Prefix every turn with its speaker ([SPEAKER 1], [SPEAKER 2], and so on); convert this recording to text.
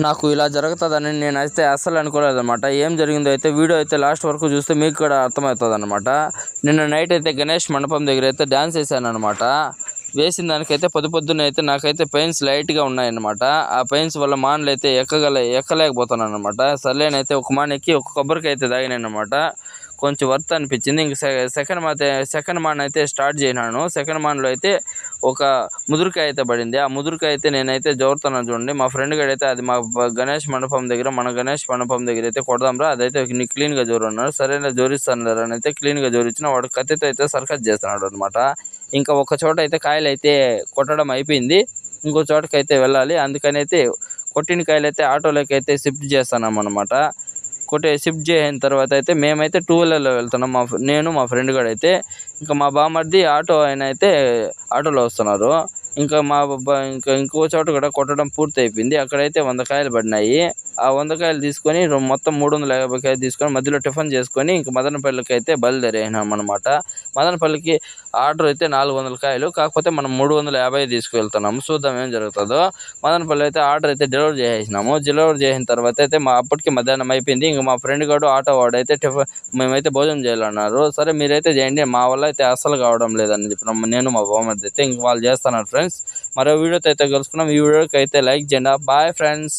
[SPEAKER 1] నాకు ఇలా జరుగుతుందని నేనైతే అస్సలు అనుకోలేదన్నమాట. ఏం జరిగిందో అయితే వీడియో అయితే లాస్ట్ వరకు చూస్తే మీకు కూడా అర్థమవుతుందన్నమాట. నిన్న నైట్ అయితే గణేష్ మండపం దగ్గర అయితే డ్యాన్స్ వేసానన్నమాట. వేసిన దానికైతే పొద్దున్నే అయితే నాకైతే పెయిన్స్ లైట్గా ఉన్నాయన్నమాట. ఆ పెయిన్స్ వల్ల మాన్లు అయితే ఎక్కలేకపోతున్నాను అనమాట. సర్లేనైతే ఒక మాన్ ఎక్కి ఒక కొబ్బరికాయ అయితే తాగినానమాట. కొంచెం వర్త్ అనిపించింది. ఇంక సెకండ్ మాన్ అయితే స్టార్ట్ చేసినాను. సెకండ్ మాన్లో అయితే ఒక ముదురుకాయ అయితే పడింది. ఆ ముదురుకాయ అయితే నేనైతే జోరుతున్నాను చూడండి. మా ఫ్రెండ్ గడ అయితే అది మా గణేష్ మండపం దగ్గర అయితే కొడదాంరా, అదైతే క్లీన్గా జోరు అన్నాడు. సరేనా జోరిస్తాను లేరా అని అయితే క్లీన్గా జోరించిన. వాడు కత్తితో అయితే సర్కస్ చేస్తున్నాడు అనమాట. ఇంకా ఒక చోట అయితే కాయలు అయితే కొట్టడం అయిపోయింది. ఇంకో చోటకి అయితే వెళ్ళాలి. అందుకని అయితే కొట్టిన కాయలు అయితే ఆటోలోకి అయితే షిఫ్ట్ చేస్తున్నాం అనమాట. షిఫ్ట్ చేసిన తర్వాత అయితే మేమైతే టూ వీలర్లో వెళ్తున్నాం. నేను మా ఫ్రెండ్ కూడా అయితే, ఇంకా మా బామ్మర్ది ఆటో ఆయన అయితే ఆటోలో వస్తున్నారు. ఇంకా ఇంకో చోట కూడా కొట్టడం పూర్తి అయిపోయింది. అక్కడైతే 100 కాయలు పడినాయి. ఆ 100 కాయలు తీసుకొని మొత్తం 350 కాయలు తీసుకొని మధ్యలో టిఫిన్ చేసుకొని ఇంక మదనపల్లికి అయితే బయలుదేరినాం అనమాట. మదనపల్లికి ఆర్డర్ అయితే 400 కాయలు, కాకపోతే మనం 350 తీసుకువెళ్తున్నాము. చూద్దాం ఏం జరుగుతుందో. మదనపల్లి అయితే ఆర్డర్ అయితే డెలివరీ చేసేసినాము. డెలివరీ చేసిన తర్వాత అయితే అప్పటికి మధ్యాహ్నం అయిపోయింది. ఇంకా మా ఫ్రెండ్ గారు ఆటో వాడైతే మేమైతే భోజనం చేయాలన్నారు. సరే మీరైతే చేయండి, మా వల్ల అయితే అస్సలు కావడం లేదని చెప్పినాము. నేను మా బామ్మర్ది అయితే ఇంక వాళ్ళు చేస్తున్నారు ఫ్రెండ్స్. మరో వీడియోతో అయితే కలుసుకున్నాం. ఈ వీడియోకి అయితే లైక్ చేయండి. Bye friends.